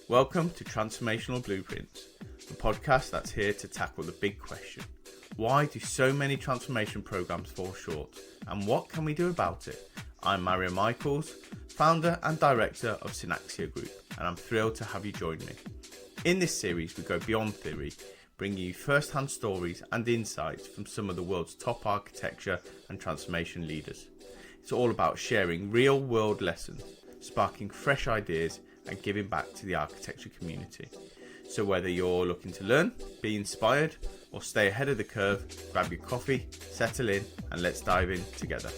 Welcome to Transformational Blueprints, the podcast that's here to tackle the big question. Why do so many transformation programs fall short, and what can we do about it? I'm Mario Michaels, founder and director of Synaxia Group, and I'm thrilled to have you join me. In this series, we go beyond theory, bringing you first-hand stories and insights from some of the world's top architecture and transformation leaders. It's all about sharing real-world lessons, sparking fresh ideas, and giving back to the architecture community. So whether you're looking to learn, be inspired, or stay ahead of the curve, grab your coffee, settle in, and let's dive in together.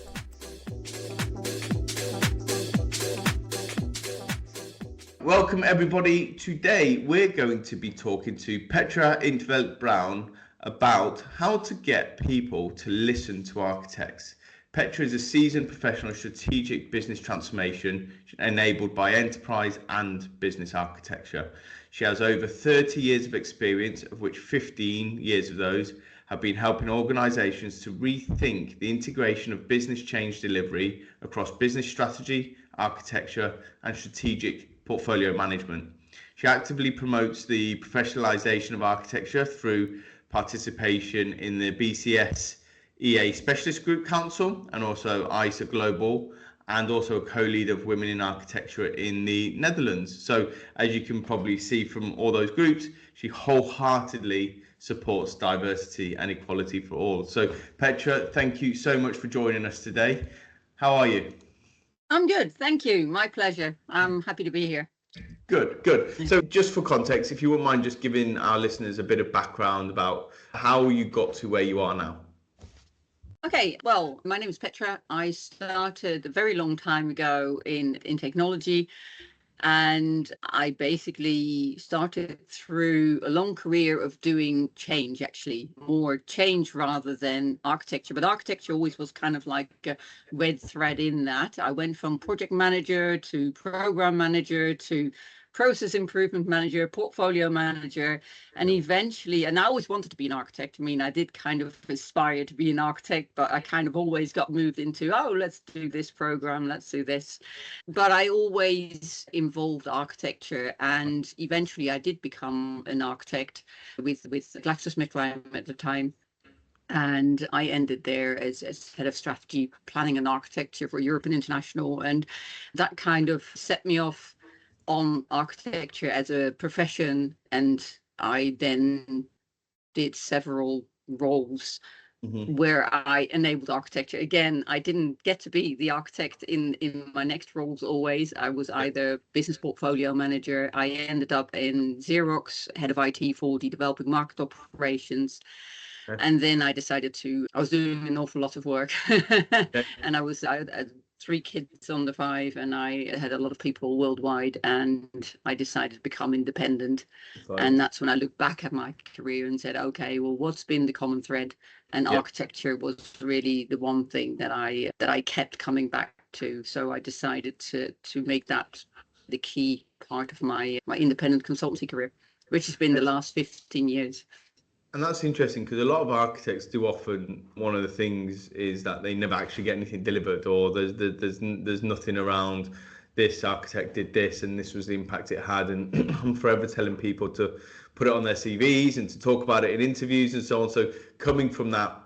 Welcome everybody. Today we're going to be talking to Petra in Veld Brown about how to get people to listen to architects. Petra is a seasoned professional strategic business transformation enabled by enterprise and business architecture. She has over 30 years of experience, of which 15 years of those have been helping organizations to rethink the integration of business change delivery across business strategy, architecture, and strategic portfolio management. She actively promotes the professionalization of architecture through participation in the BCS EA Specialist Group Council and also ISA Global, and also a co-leader of Women in Architecture in the Netherlands. So as you can probably see from all those groups, she wholeheartedly supports diversity and equality for all. So Petra, thank you so much for joining us today. How are you? I'm good, thank you. My pleasure. I'm happy to be here. Good. So just for context, if you wouldn't mind just giving our listeners a bit of background about how you got to where you are now. Okay, well, my name is Petra. I started a very long time ago in technology, and I basically started through a long career of doing change, actually, more change rather than architecture. But architecture always was kind of like a red thread in that. I went from project manager to program manager to process improvement manager, portfolio manager, and eventually, and I always wanted to be an architect. I mean, I did kind of aspire to be an architect, but I kind of always got moved into, oh, let's do this program, let's do this. But I always involved architecture, and eventually I did become an architect with GlaxoSmithKline at the time. And I ended there as head of strategy, planning and architecture for Europe and International. And that kind of set me off on architecture as a profession, and I then did several roles where I enabled architecture. Again, I didn't get to be the architect in my next roles always. I was either business portfolio manager. I ended up in Xerox, head of IT for the developing market operations. And then I decided I was doing an awful lot of work and I had 3 kids under 5, and I had a lot of people worldwide, and I decided to become independent. And that's when I looked back at my career and said, okay, well, what's been the common thread? And architecture was really the one thing that I kept coming back to. So I decided to make that the key part of my independent consultancy career, which has been the last 15 years. And that's interesting, because a lot of architects do often, one of the things is that they never actually get anything delivered, or there's nothing around this architect did this and this was the impact it had. And I'm forever telling people to put it on their CVs and to talk about it in interviews and so on. So coming from that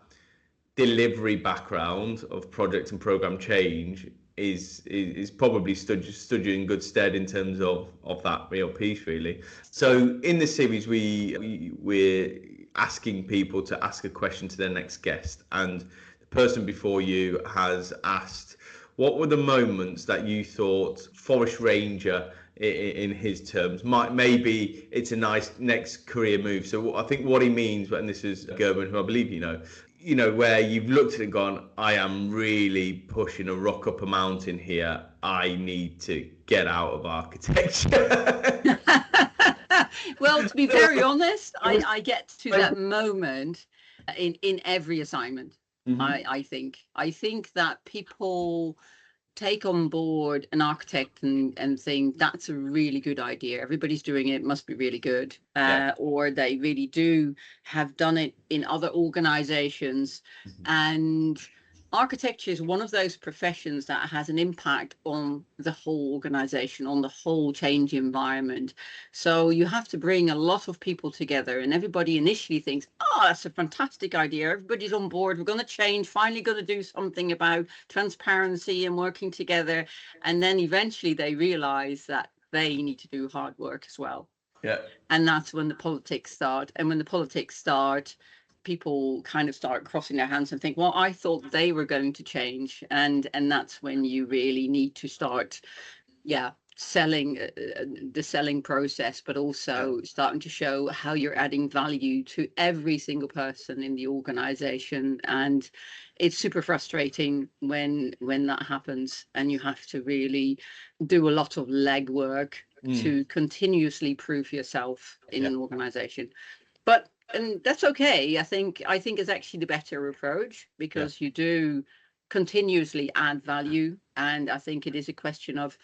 delivery background of project and program change is probably stood you in good stead in terms of that real piece, really. So in this series, we're asking people to ask a question to their next guest, and the person before you has asked, what were the moments that you thought Forest Ranger, in his terms, maybe it's a nice next career move? So I think what he means, and this is Gerben, who I believe you know, where you've looked at it and gone, I am really pushing a rock up a mountain here, I need to get out of architecture. Well, to be very honest, I get to that moment in every assignment. I think that people take on board an architect and think that's a really good idea. Everybody's doing it, must be really good. Or they really have done it in other organizations. And architecture is one of those professions that has an impact on the whole organization, on the whole change environment. So you have to bring a lot of people together, and everybody initially thinks, oh, that's a fantastic idea. Everybody's on board. We're going to change, finally going to do something about transparency and working together. And then eventually they realize that they need to do hard work as well. Yeah. And that's when the politics start. And when the politics start, people kind of start crossing their hands and think, well, I thought they were going to change. And that's when you really need to start, selling the selling process, but also starting to show how you're adding value to every single person in the organization. And it's super frustrating when that happens, and you have to really do a lot of legwork to continuously prove yourself in an organization. And that's okay. I think it's actually the better approach, because you do continuously add value. And I think it is a question of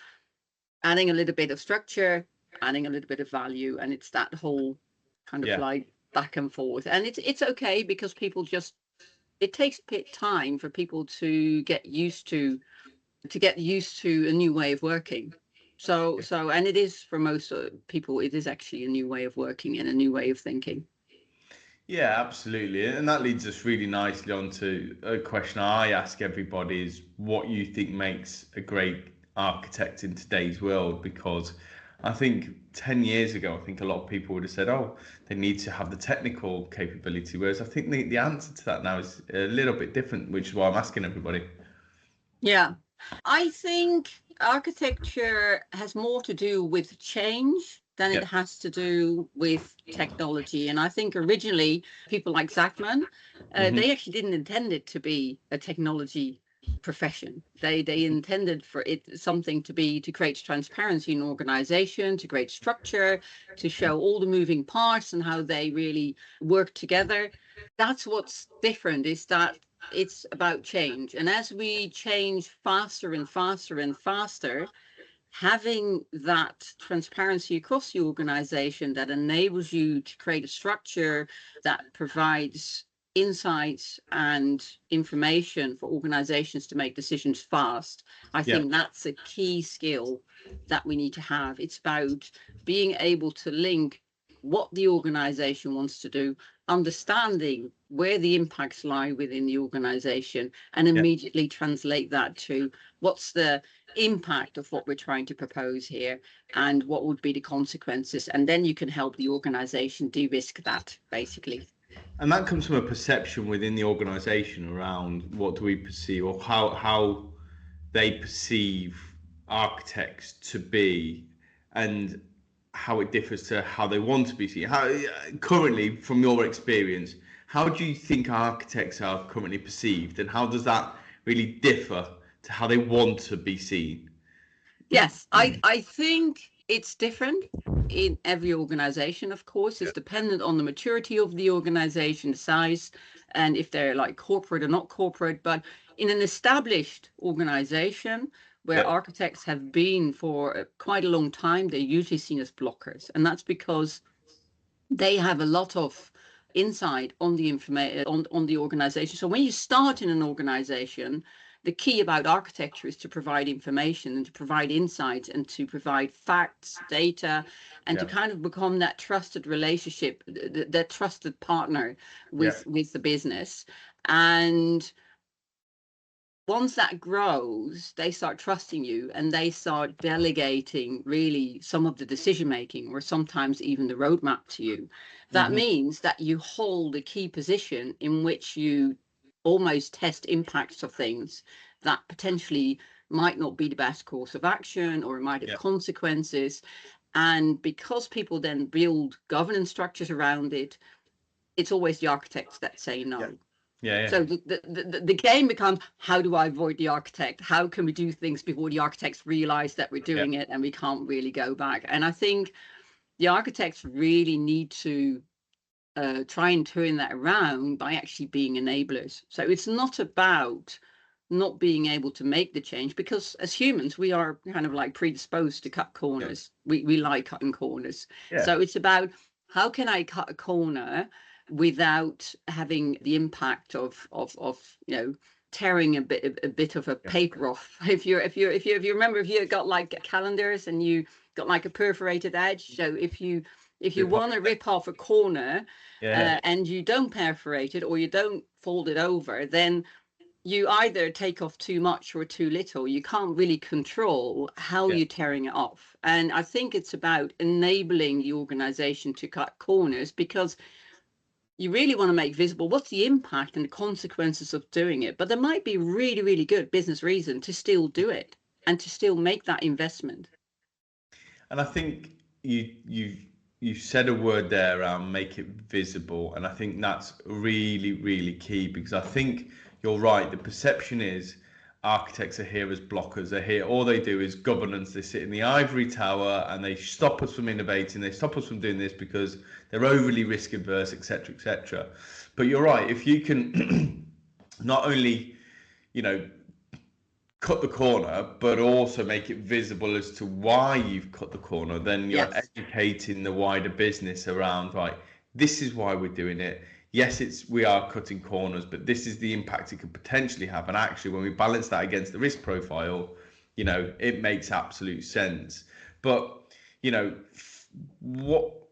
adding a little bit of structure, adding a little bit of value, and it's that whole kind of like back and forth. And it's okay, because people it takes a bit time for people to get used to a new way of working. So and it is, for most people, it is actually a new way of working and a new way of thinking. Yeah, absolutely. And that leads us really nicely on to a question I ask everybody is what you think makes a great architect in today's world. Because I think 10 years ago, I think a lot of people would have said, oh, they need to have the technical capability. Whereas I think the answer to that now is a little bit different, which is why I'm asking everybody. Yeah, I think architecture has more to do with change than it has to do with technology. And I think originally people like Zachman, they actually didn't intend it to be a technology profession. They intended for it something to create transparency in organization, to create structure, to show all the moving parts and how they really work together. That's what's different, is that it's about change. And as we change faster and faster and faster, having that transparency across the organization that enables you to create a structure that provides insights and information for organizations to make decisions fast. I think that's a key skill that we need to have. It's about being able to link what the organization wants to do, understanding where the impacts lie within the organization, and immediately translate that to what's the impact of what we're trying to propose here and what would be the consequences. And then you can help the organization de-risk that, basically. And that comes from a perception within the organization around what do we perceive, or how they perceive architects to be, and how it differs to how they want to be seen. How currently, from your experience, how do you think architects are currently perceived, and how does that really differ to how they want to be seen? Yes, I think it's different in every organization. Of course, it's dependent on the maturity of the organization, size, and if they're like corporate or not corporate. But in an established organization where architects have been for quite a long time, they're usually seen as blockers. And that's because they have a lot of insight on the information on the organization. So when you start in an organization, the key about architecture is to provide information and to provide insights and to provide facts, data, and to kind of become that trusted relationship, that trusted partner with the business. And once that grows, they start trusting you, and they start delegating really some of the decision making, or sometimes even the roadmap to you. That means that you hold a key position in which you almost test impacts of things that potentially might not be the best course of action, or it might have consequences. And because people then build governance structures around it, it's always the architects that say no. So the game becomes, how do I avoid the architect? How can we do things before the architects realize that we're doing it and we can't really go back? And I think the architects really need to try and turn that around by actually being enablers. So it's not about not being able to make the change, because as humans, we are kind of like predisposed to cut corners. We like cutting corners. So it's about, how can I cut a corner without having the impact of tearing a bit of a paper off. If you remember, if you got like calendars and you got like a perforated edge, so if you want to rip off a corner and you don't perforate it or you don't fold it over, then you either take off too much or too little. You can't really control how you're tearing it off. And I think it's about enabling the organization to cut corners, because you really want to make visible what's the impact and the consequences of doing it. But there might be really, really good business reason to still do it and to still make that investment. And I think you said a word there around make it visible. And I think that's really, really key, because I think you're right. The perception is architects are here as blockers. They're here. All they do is governance. They sit in the ivory tower and they stop us from innovating. They stop us from doing this because they're overly risk averse, etc., etc. But you're right. If you can not only, cut the corner, but also make it visible as to why you've cut the corner, then you're educating the wider business around, right, this is why we're doing it. Yes, we are cutting corners, but this is the impact it could potentially have. And actually, when we balance that against the risk profile, it makes absolute sense. But, what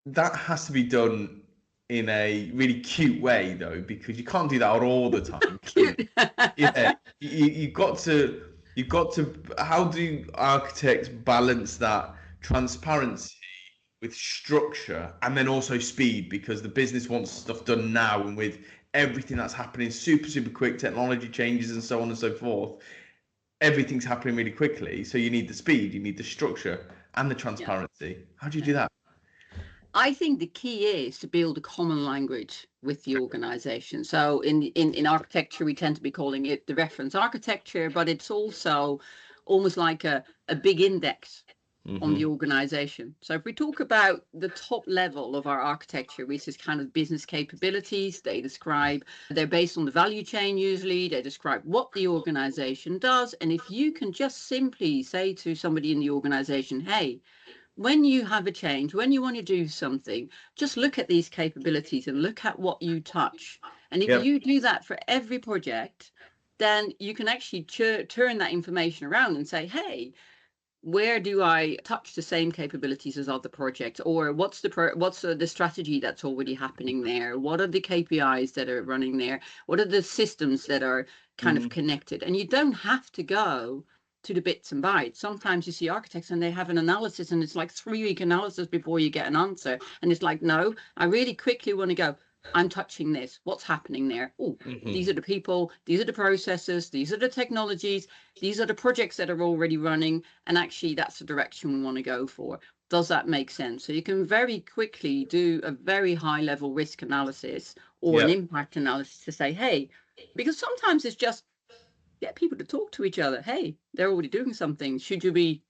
that has to be done in a really cute way, though, because you can't do that all the time. You've got to, how do architects balance that transparency with structure and then also speed, because the business wants stuff done now, and with everything that's happening super quick, technology changes and so on and so forth, everything's happening really quickly. So you need the speed, you need the structure and the transparency. How do you do that? I think the key is to build a common language with the organization. So in architecture, we tend to be calling it the reference architecture, but it's also almost like a big index on the organization. So if we talk about the top level of our architecture, which is kind of business capabilities, they're based on the value chain usually, they describe what the organization does. And if you can just simply say to somebody in the organization, hey, when you have a change, when you want to do something, just look at these capabilities and look at what you touch. And if you do that for every project, then you can actually turn that information around and say, hey, where do I touch the same capabilities as other projects? Or what's the strategy that's already happening there? What are the KPIs that are running there? What are the systems that are kind of connected? And you don't have to go to the bits and bytes. Sometimes you see architects and they have an analysis and it's like 3-week analysis before you get an answer. And it's like, no, I really quickly want to go, I'm touching this. What's happening there? Oh, these are the people, these are the processes, these are the technologies, these are the projects that are already running. And actually, that's the direction we want to go for. Does that make sense? So you can very quickly do a very high level risk analysis or an impact analysis to say, hey, because sometimes it's just get people to talk to each other. Hey, they're already doing something. Should you be,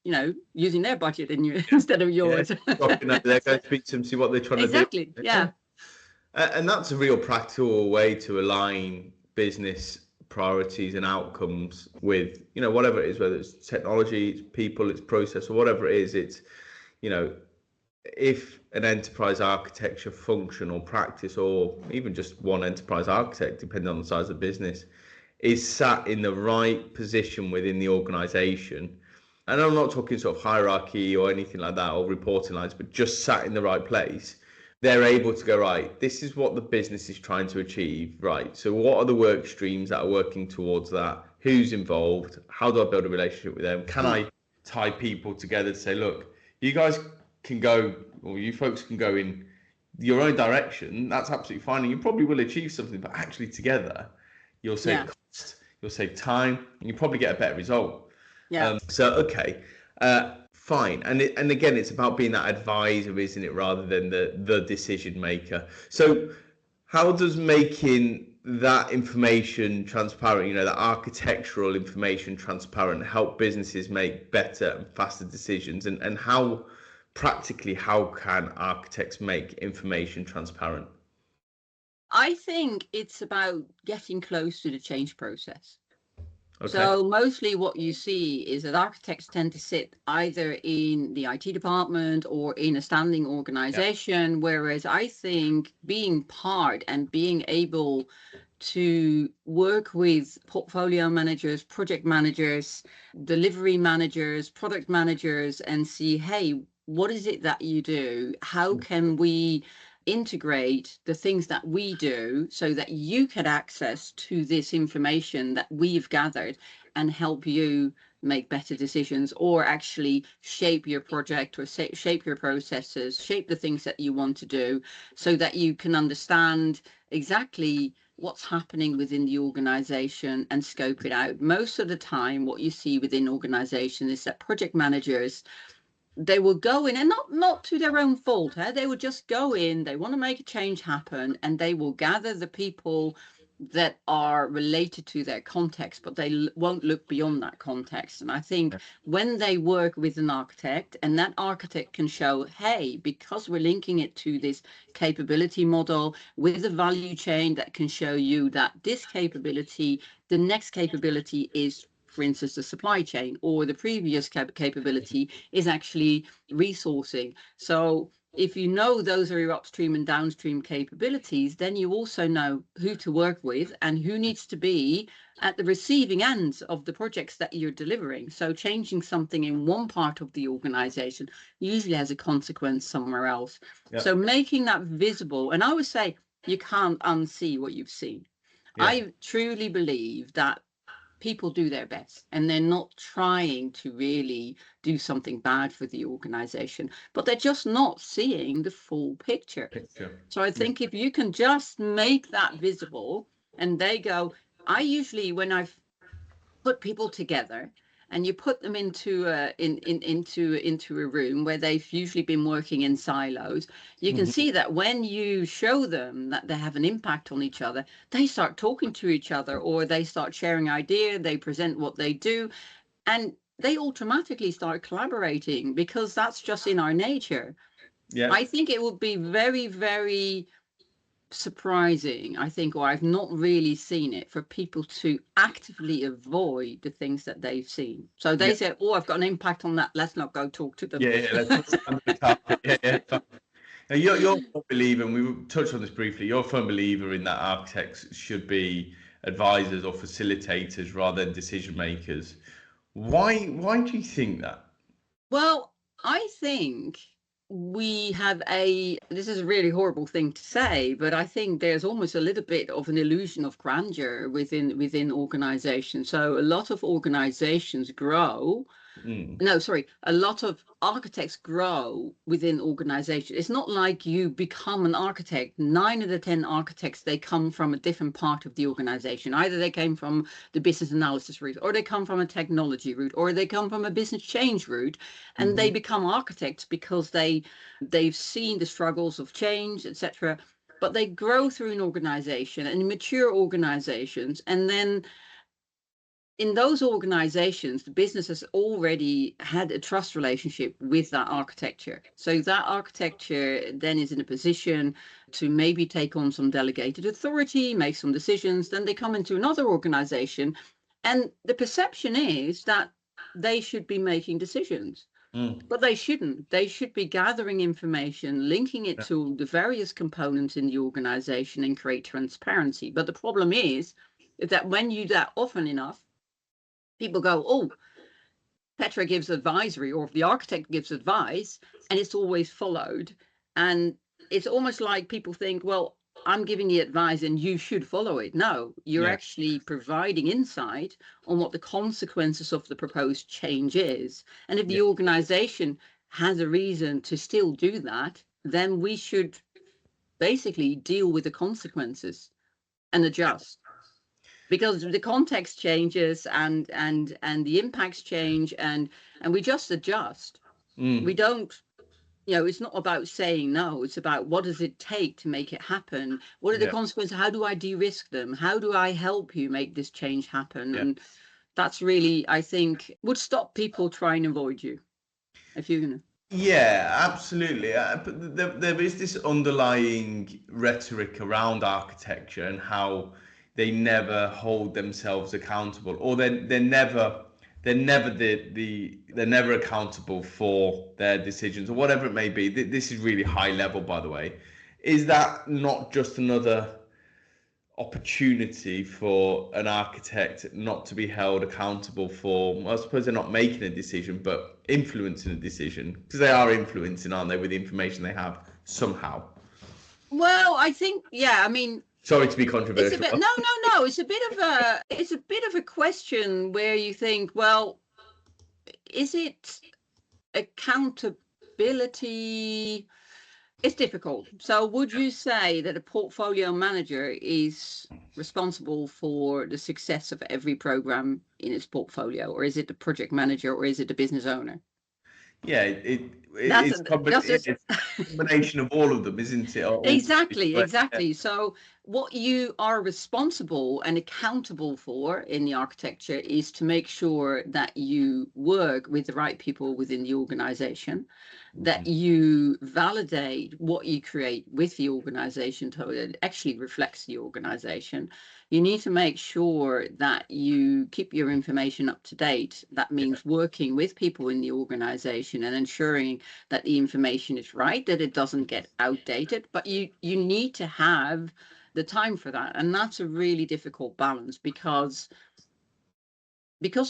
using their budget instead of yours? They're going to speak to them, see what they're trying to do. Exactly. Yeah. And that's a real practical way to align business priorities and outcomes with, whatever it is, whether it's technology, it's people, it's process, or whatever it is. It's, if an enterprise architecture function or practice, or even just one enterprise architect, depending on the size of the business, is sat in the right position within the organization. And I'm not talking sort of hierarchy or anything like that, or reporting lines, but just sat in the right place. They're able to go, right, this is what the business is trying to achieve, right? So what are the work streams that are working towards that? Who's involved? How do I build a relationship with them? Can I tie people together to say, look, you guys can go, or you folks can go in your own direction. That's absolutely fine. And you probably will achieve something, but actually together, you'll save cost, you'll save time, and you probably get a better result. Fine. And again, it's about being that advisor, isn't it, rather than the decision maker. So how does making that information transparent, that architectural information transparent, help businesses make better and faster decisions? And how can architects make information transparent? I think it's about getting close to the change process. Okay. So mostly what you see is that architects tend to sit either in the IT department or in a standing organization, whereas I think being part and being able to work with portfolio managers, project managers, delivery managers, product managers, and see, hey, what is it that you do? How can we integrate the things that we do so that you can access to this information that we've gathered and help you make better decisions, or actually shape your project, or shape your processes, shape the things that you want to do, so that you can understand exactly what's happening within the organization and scope it out. Most of the time, what you see within organizations is that project managers, they will go in, and not to their own fault, they will just go in, they want to make a change happen, and they will gather the people that are related to their context, but they won't look beyond that context. And I think when they work with an architect, and that architect can show, hey, because we're linking it to this capability model with a value chain that can show you that this capability, the next capability is, for instance, the supply chain, or the previous capability is actually resourcing. So if you know those are your upstream and downstream capabilities, then you also know who to work with and who needs to be at the receiving end of the projects that you're delivering. So changing something in one part of the organization usually has a consequence somewhere else. Yep. So making that visible, and I would say you can't unsee what you've seen. Yeah. I truly believe that people do their best, and they're not trying to really do something bad for the organization, but they're just not seeing the full picture. So I think if you can just make that visible, and they go, I usually, when I've put people together, and you put them into a room where they've usually been working in silos, you can see that when you show them that they have an impact on each other, they start talking to each other, or they start sharing ideas, they present what they do, and they automatically start collaborating, because that's just in our nature. Yeah. I think it would be very, very surprising, I think, or I've not really seen it, for people to actively avoid the things that they've seen. So they say, oh, I've got an impact on that, let's not go talk to them. Let's put under the carpet. Now, you're a believer, and we touched on this briefly, you're a firm believer in that architects should be advisors or facilitators rather than decision makers. Why do you think that? Well, I think we have this is a really horrible thing to say, but I think there's almost a little bit of an illusion of grandeur within organizations. So a lot of organizations grow. A lot of architects grow within organizations. It's not like you become an architect. 9 of the 10 architects, they come from a different part of the organization. Either they came from the business analysis route, or they come from a technology route, or they come from a business change route, and they become architects because they've seen the struggles of change, etc. But they grow through an organization, and mature organizations, and then in those organizations, the business has already had a trust relationship with that architecture. So that architecture then is in a position to maybe take on some delegated authority, make some decisions. Then they come into another organization, and the perception is that they should be making decisions. But they shouldn't. They should be gathering information, linking it to the various components in the organization, and create transparency. But the problem is that when you do that often enough, people go, oh, Petra gives advisory, or if the architect gives advice, and it's always followed. And it's almost like people think, well, I'm giving you advice and you should follow it. No, you're actually providing insight on what the consequences of the proposed change is. And if the organization has a reason to still do that, then we should basically deal with the consequences and adjust. Because the context changes, and the impacts change, and we just adjust. We don't, it's not about saying no. It's about, what does it take to make it happen? What are the consequences? How do I de-risk them? How do I help you make this change happen? And that's really, I think, would stop people trying to avoid you, if you're gonna. Yeah, absolutely. But there is this underlying rhetoric around architecture and how they never hold themselves accountable, or they're never accountable for their decisions, or whatever it may be. This is really high level, by the way. Is that not just another opportunity for an architect not to be held accountable for, well, I suppose they're not making a decision, but influencing a decision, because they are influencing, aren't they, with the information they have somehow? Well, I think, yeah, I mean, Sorry to be it's a controversial. bit, no, it's a bit of a question where you think, well, is it accountability? It's difficult. So would you say that a portfolio manager is responsible for the success of every program in its portfolio, or is it the project manager, or is it the business owner? Yeah, That's it's just it's a combination of all of them, isn't it? exactly. So what you are responsible and accountable for in the architecture is to make sure that you work with the right people within the organization, that you validate what you create with the organization so it actually reflects the organization. You need to make sure that you keep your information up to date. That means working with people in the organization and ensuring that the information is right, that it doesn't get outdated, but you need to have the time for that. And that's a really difficult balance because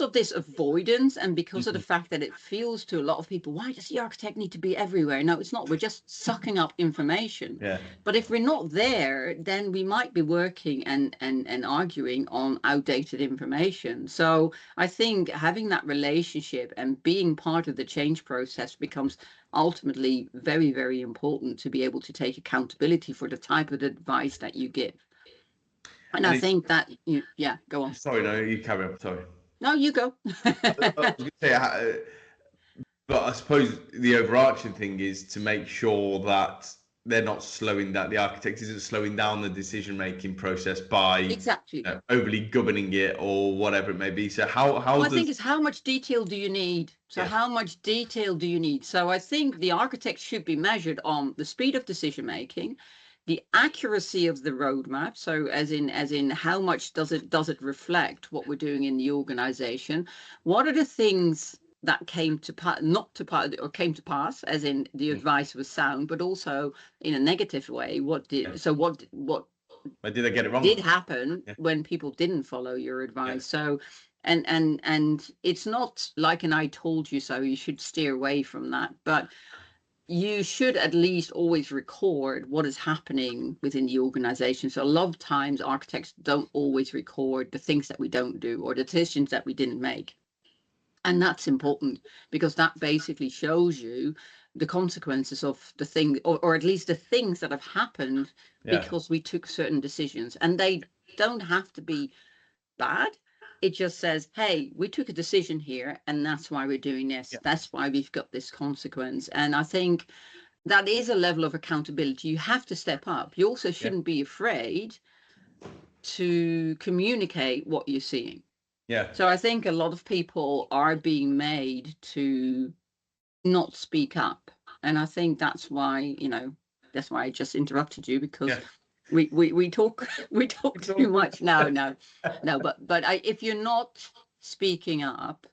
of this avoidance and because of the fact that it feels to a lot of people, why does the architect need to be everywhere? No, it's not. We're just sucking up information. Yeah. But if we're not there, then we might be working and arguing on outdated information. So I think having that relationship and being part of the change process becomes ultimately very, very important to be able to take accountability for the type of advice that you give. And I think that, yeah, go on. Sorry, no, you carry on. Sorry. No, you go. I was going to say, but I suppose the overarching thing is to make sure that they're not slowing down, the architect isn't slowing down the decision-making process by exactly overly governing it or whatever it may be. So I think it's how much detail do you need? So how much detail do you need? So I think the architect should be measured on the speed of decision-making, the accuracy of the roadmap, so as in how much does it reflect what we're doing in the organization? What are the things that came to pass, as in the advice was sound, but also in a negative way? What did did I get it wrong? Did happen when people didn't follow your advice? So and it's not like an I told you so. You should steer away from that, but you should at least always record what is happening within the organization. So a lot of times architects don't always record the things that we don't do or the decisions that we didn't make. And that's important because that basically shows you the consequences of the thing, or at least the things that have happened because we took certain decisions. And they don't have to be bad. It just says, hey, we took a decision here and that's why we're doing this. That's why we've got this consequence. And I think that is a level of accountability. You have to step up. You also shouldn't be afraid to communicate what you're seeing. So I think a lot of people are being made to not speak up. And I think that's why, that's why I just interrupted you, because we talk too much. No, but if you're not speaking up,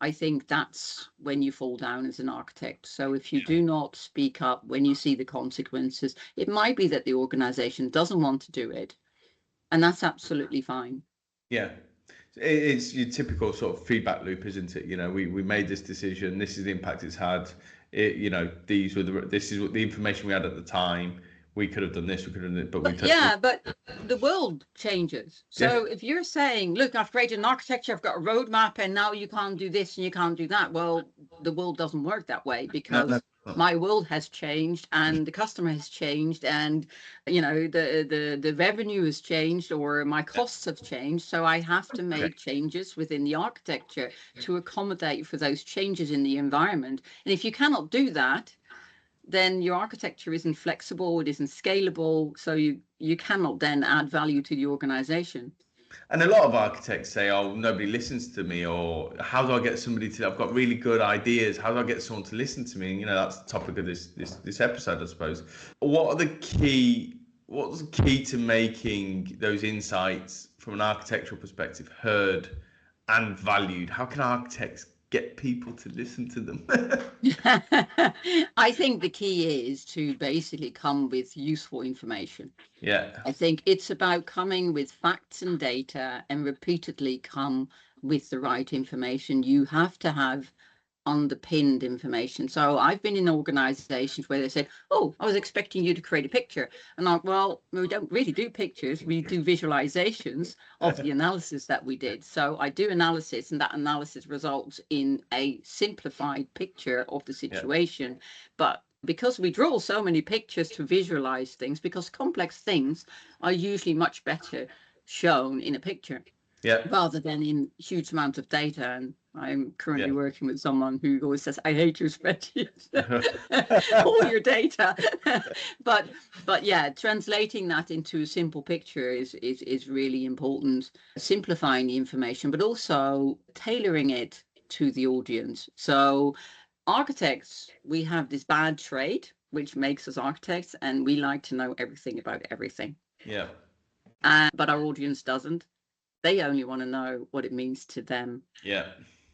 I think that's when you fall down as an architect. So if you do not speak up when you see the consequences, it might be that the organization doesn't want to do it, and that's absolutely fine. It's your typical sort of feedback loop, isn't it? We made this decision, this is the impact it's had. This is what the information we had at the time. We could have done this, we could have done it, but the world changes. So if you're saying, look, I've created an architecture, I've got a roadmap, and now you can't do this and you can't do that. Well, the world doesn't work that way, because my world has changed and the customer has changed, and the revenue has changed, or my costs have changed. So I have to make changes within the architecture to accommodate for those changes in the environment. And if you cannot do that, then your architecture isn't flexible, it isn't scalable, so you cannot then add value to the organization. And a lot of architects say, oh, nobody listens to me, or how do I get somebody to, I've got really good ideas, how do I get someone to listen to me? And, that's the topic of this episode, I suppose. What's the key to making those insights from an architectural perspective heard and valued? How can architects get people to listen to them? I think the key is to basically come with useful information. Yeah. I think it's about coming with facts and data and repeatedly come with the right information. You have to have underpinned information. So I've been in organizations where they said, oh, I was expecting you to create a picture. And I'm like, well, we don't really do pictures. We do visualizations of the analysis that we did. So I do analysis, and that analysis results in a simplified picture of the situation. But because we draw so many pictures to visualize things, because complex things are usually much better shown in a picture. Yeah. Rather than in huge amounts of data. And I'm currently working with someone who always says, I hate your spreadsheets, all your data. but yeah, translating that into a simple picture is really important. Simplifying the information, but also tailoring it to the audience. So architects, we have this bad trait, which makes us architects, and we like to know everything about everything. Yeah. But our audience doesn't. They only want to know what it means to them. Yeah.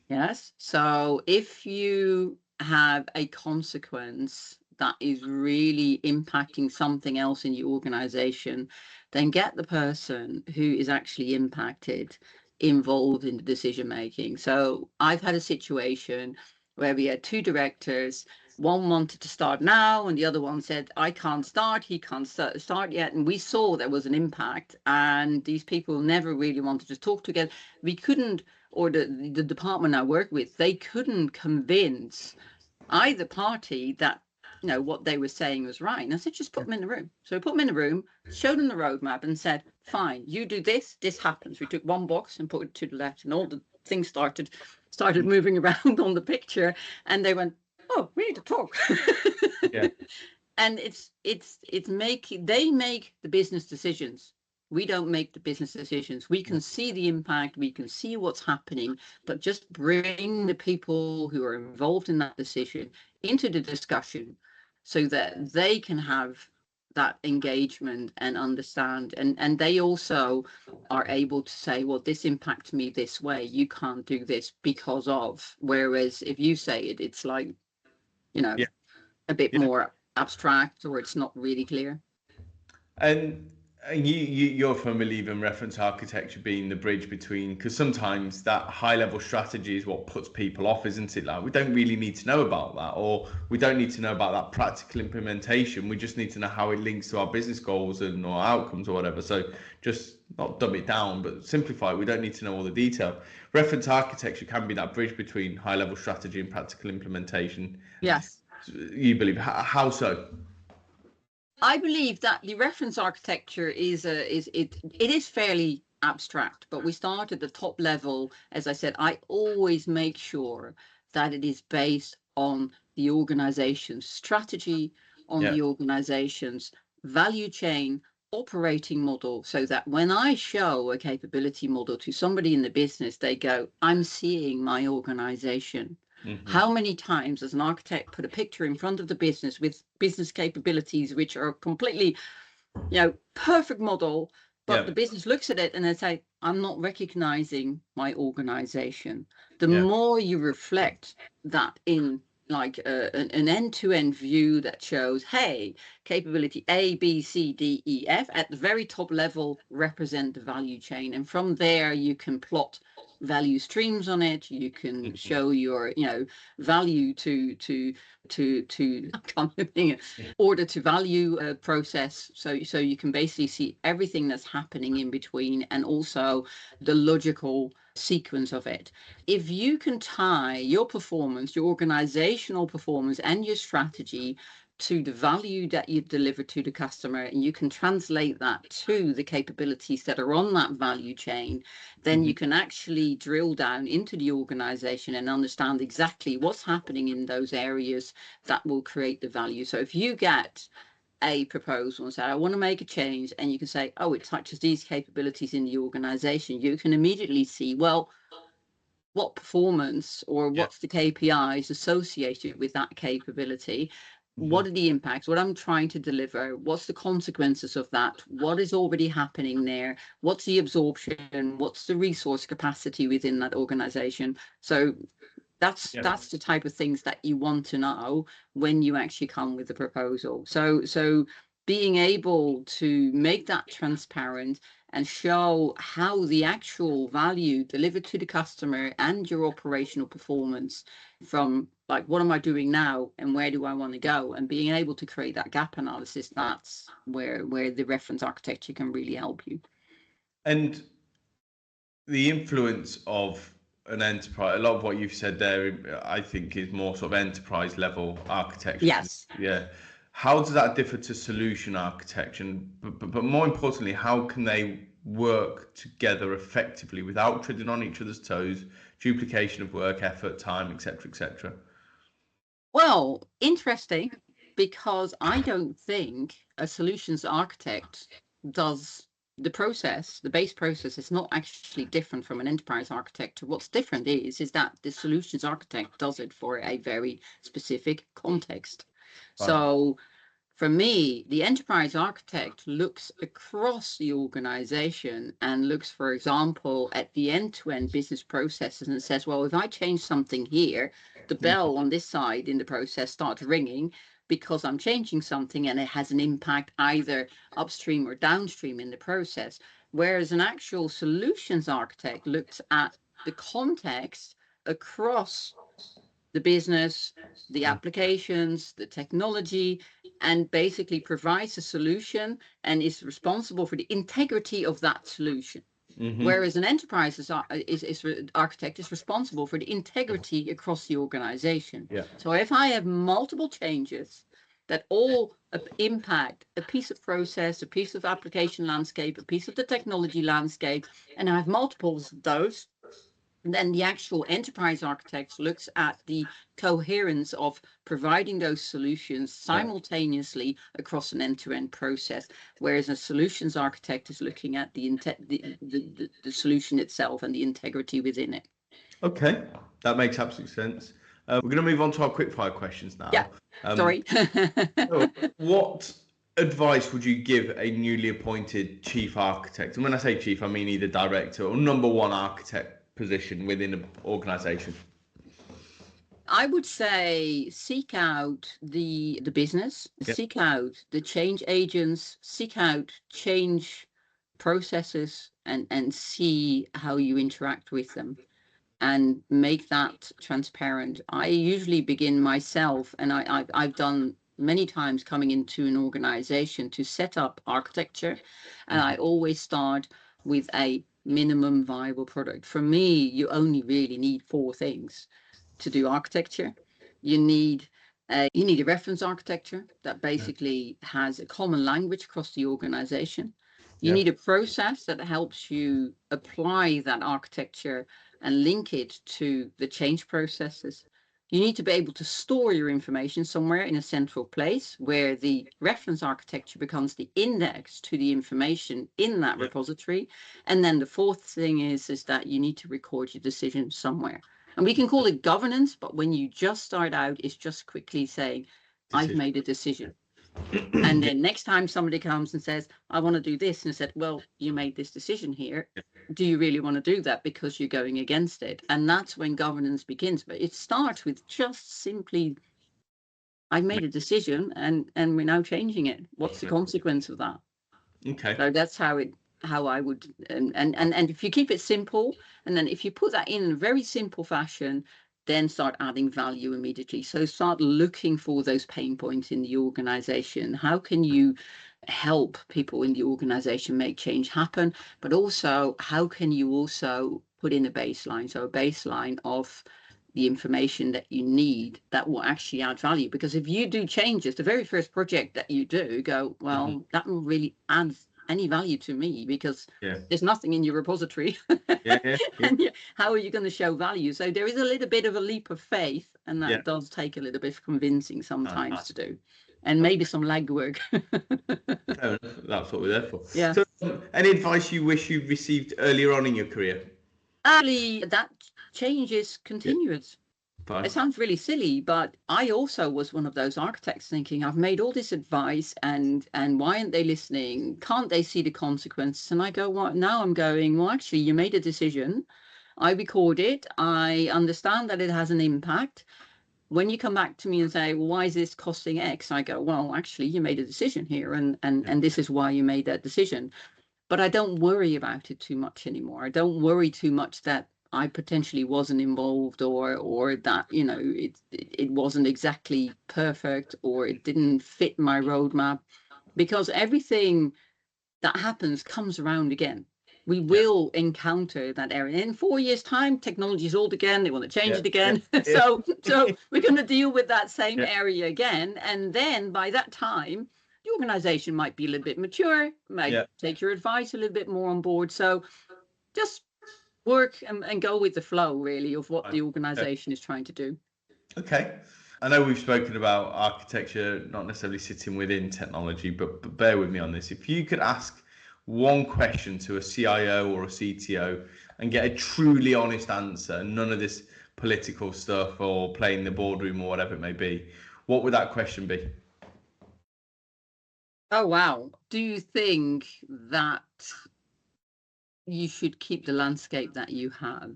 Yes. So if you have a consequence that is really impacting something else in your organization, then get the person who is actually impacted involved in the decision making. So I've had a situation where we had two directors. One wanted to start now, and the other one said, I can't start, he can't start yet. And we saw there was an impact, and these people never really wanted to talk together. We couldn't, or the department I work with, they couldn't convince either party that, you know, what they were saying was right. And I said, just put them in the room. So we put them in the room, showed them the roadmap and said, fine, you do this, this happens. We took one box and put it to the left, and all the things started moving around on the picture, and they went, oh, we need to talk. Yeah. And they make the business decisions. We don't make the business decisions. We can see the impact, we can see what's happening, but just bring the people who are involved in that decision into the discussion so that they can have that engagement and understand. And they also are able to say, well, this impacts me this way. You can't do this because of. Whereas if you say it, it's like, you know, a bit more abstract, or it's not really clear. And you're familiar with reference architecture being the bridge between, because sometimes that high level strategy is what puts people off, isn't it? Like, we don't really need to know about that, or we don't need to know about that practical implementation. We just need to know how it links to our business goals and our outcomes or whatever. So just not dumb it down, but simplify it. We don't need to know all the detail. Reference architecture can be that bridge between high level strategy and practical implementation. Yes. You believe? How so? I believe that the reference architecture is fairly abstract, but we start at the top level. As I said, I always make sure that it is based on the organization's strategy, on the organization's value chain, operating model, so that when I show a capability model to somebody in the business, they go, I'm seeing my organization. Mm-hmm. How many times does an architect put a picture in front of the business with business capabilities which are completely, you know, perfect model, but the business looks at it and they say, I'm not recognizing my organization. The more you reflect that in like an end-to-end view that shows, hey, capability A, B, C, D, E, F at the very top level represent the value chain, and from there you can plot value streams on it. You can show your, you know, value to order to value process. So you can basically see everything that's happening in between, and also the logical sequence of it. If you can tie your performance, your organizational performance and your strategy to the value that you deliver to the customer, and you can translate that to the capabilities that are on that value chain, then you can actually drill down into the organization and understand exactly what's happening in those areas that will create the value. So if you get a proposal and say, I want to make a change, and you can say, oh, it touches these capabilities in the organization, you can immediately see, well, what performance or what's the KPIs associated with that capability? What are the impacts? What I'm trying to deliver? What's the consequences of that? What is already happening there? What's the absorption? What's the resource capacity within that organization? So That's the type of things that you want to know when you actually come with the proposal. So being able to make that transparent and show how the actual value delivered to the customer and your operational performance from like, what am I doing now and where do I want to go? And being able to create that gap analysis, that's where the reference architecture can really help you. And the influence of an enterprise, a lot of what you've said there, I think is more sort of enterprise level architecture. Yes. Yeah. How does that differ to solution architecture? But more importantly, how can they work together effectively without treading on each other's toes, duplication of work, effort, time, etc., etc.? Well, interesting, because I don't think a solutions architect does the process. The base process is not actually different from an enterprise architect. What's different is that the solutions architect does it for a very specific context. Right. So for me, the enterprise architect looks across the organization and looks, for example, at the end-to-end business processes and says, well, if I change something here, the bell on this side in the process starts ringing because I'm changing something and it has an impact either upstream or downstream in the process. Whereas an actual solutions architect looks at the context across the business, the applications, the technology, and basically provides a solution and is responsible for the integrity of that solution. Mm-hmm. Whereas an enterprise architect is responsible for the integrity across the organization. Yeah. So if I have multiple changes that all impact a piece of process, a piece of application landscape, a piece of the technology landscape, and I have multiples of those, then the actual enterprise architect looks at the coherence of providing those solutions simultaneously across an end-to-end process, whereas a solutions architect is looking at the solution itself and the integrity within it. Okay, that makes absolute sense. We're going to move on to our quickfire questions now. Yeah, sorry. So what advice would you give a newly appointed chief architect? And when I say chief, I mean either director or number one architect position within an organization. I would say seek out the business, seek out the change agents, seek out change processes, and see how you interact with them and make that transparent. I usually begin myself, and I've done many times coming into an organization to set up architecture, and I always start with a minimum viable product. For me, you only really need 4 things to do architecture. You need a reference architecture that basically has a common language across the organization. You need a process that helps you apply that architecture and link it to the change processes. You need to be able to store your information somewhere in a central place where the reference architecture becomes the index to the information in that repository. And then the 4th thing is that you need to record your decision somewhere. And we can call it governance, but when you just start out, it's just quickly saying, I've made a decision. And then next time somebody comes and says, I want to do this, and I said, well, you made this decision here. Do you really want to do that because you're going against it? And that's when governance begins. But it starts with just simply, I made a decision and we're now changing it. What's the consequence of that? Okay. So that's how I would, and if you keep it simple, and then if you put that in a very simple fashion, then start adding value immediately. So start looking for those pain points in the organization. How can you help people in the organization make change happen? But also, how can you also put in a baseline? So a baseline of the information that you need that will actually add value. Because if you do changes, the very first project that you do, go, well, that will really add any value to me because there's nothing in your repository. And how are you going to show value? So there is a little bit of a leap of faith, and that does take a little bit of convincing sometimes to do, and maybe some legwork. That's what we're there for. Yeah. So any advice you wish you'd received earlier on in your career? Actually, that change is continuous. Fine. It sounds really silly, but I also was one of those architects thinking, I've made all this advice and why aren't they listening? Can't they see the consequences? And I go, well, now I'm going, well, actually, you made a decision I record it. I understand that it has an impact. When you come back to me and say, well, why is this costing X? I go, well, actually, you made a decision here, and this is why you made that decision. But I don't worry about it too much anymore. I don't worry too much that I potentially wasn't involved, or that, you know, it wasn't exactly perfect, or it didn't fit my roadmap, because everything that happens comes around again. We will encounter that area. In 4 years' time, technology is old again. They want to change it again. So we're going to deal with that same area again. And then by that time, the organization might be a little bit mature, might take your advice a little bit more on board. So just work and go with the flow, really, of what the organization is trying to do. Okay. I know we've spoken about architecture not necessarily sitting within technology, but bear with me on this. If you could ask one question to a CIO or a CTO and get a truly honest answer, none of this political stuff or playing the boardroom or whatever it may be, what would that question be? Oh, wow. Do you think that you should keep the landscape that you have?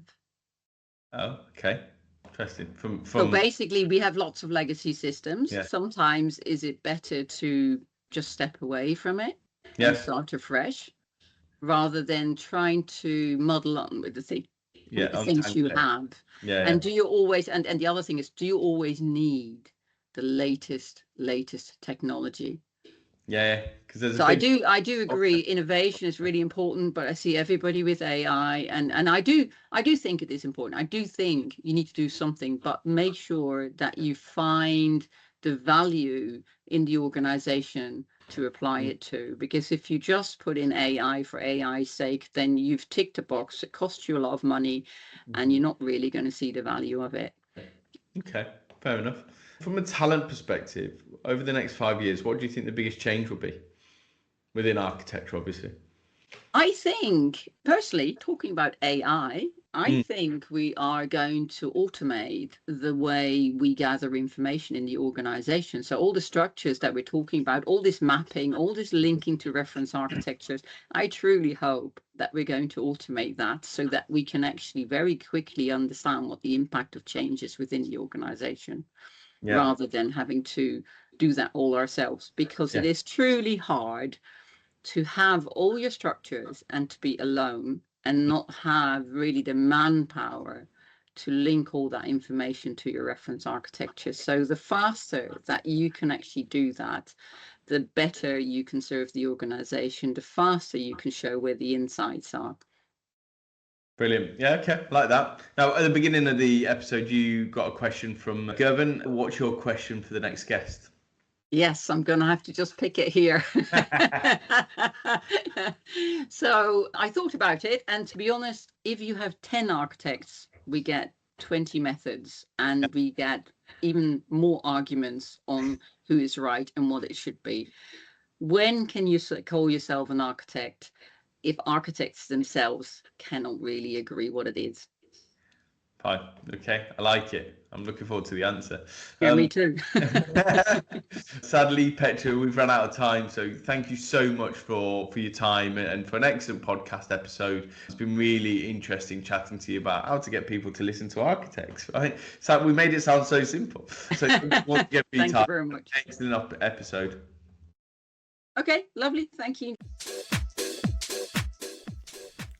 Oh, okay. Interesting. So basically, we have lots of legacy systems. Yeah. Sometimes is it better to just step away from it and start afresh, rather than trying to muddle on with the things you have? And do you always, and the other thing is, do you always need the latest technology? Because I do agree. Innovation is really important, but I see everybody with AI, and I do think it is important. I do think you need to do something, but make sure that you find the value in the organization to apply it to. Because if you just put in AI for AI's sake, then you've ticked a box. It costs you a lot of money, and you're not really going to see the value of it. Okay, fair enough. From a talent perspective, over the next 5 years, what do you think the biggest change will be within architecture, obviously? I think, personally, talking about AI, I think we are going to automate the way we gather information in the organization. So all the structures that we're talking about, all this mapping, all this linking to reference architectures, I truly hope that we're going to automate that so that we can actually very quickly understand what the impact of change is within the organization, rather than having to do that all ourselves, because it is truly hard to have all your structures and to be alone and not have really the manpower to link all that information to your reference architecture. So the faster that you can actually do that, the better you can serve the organization, the faster you can show where the insights are. Brilliant. Yeah, okay, like that. Now, at the beginning of the episode, you got a question from Gervin. What's your question for the next guest? Yes, I'm going to have to just pick it here. So I thought about it. And to be honest, if you have 10 architects, we get 20 methods, and we get even more arguments on who is right and what it should be. When can you call yourself an architect if architects themselves cannot really agree what it is? Fine. Okay, I like it. I'm looking forward to the answer. Yeah, me too. Sadly, Petra, we've run out of time. So thank you so much for your time and for an excellent podcast episode. It's been really interesting chatting to you about how to get people to listen to architects. I think so we made it sound so simple. So thank you very much. Excellent episode. Okay, lovely. Thank you.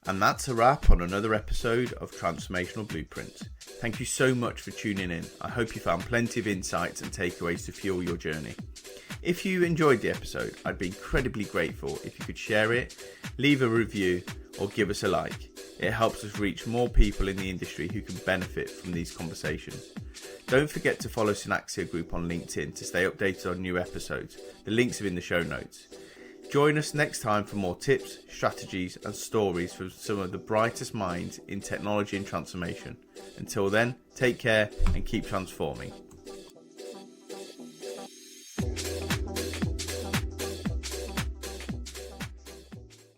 And that's a wrap on another episode of Transformational Blueprints. Thank you so much for tuning in. I hope you found plenty of insights and takeaways to fuel your journey. If you enjoyed the episode, I'd be incredibly grateful if you could share it, leave a review, or give us a like. It helps us reach more people in the industry who can benefit from these conversations. Don't forget to follow Synaxia Group on LinkedIn to stay updated on new episodes. The links are in the show notes. Join us next time for more tips, strategies and stories from some of the brightest minds in technology and transformation. Until then, take care and keep transforming.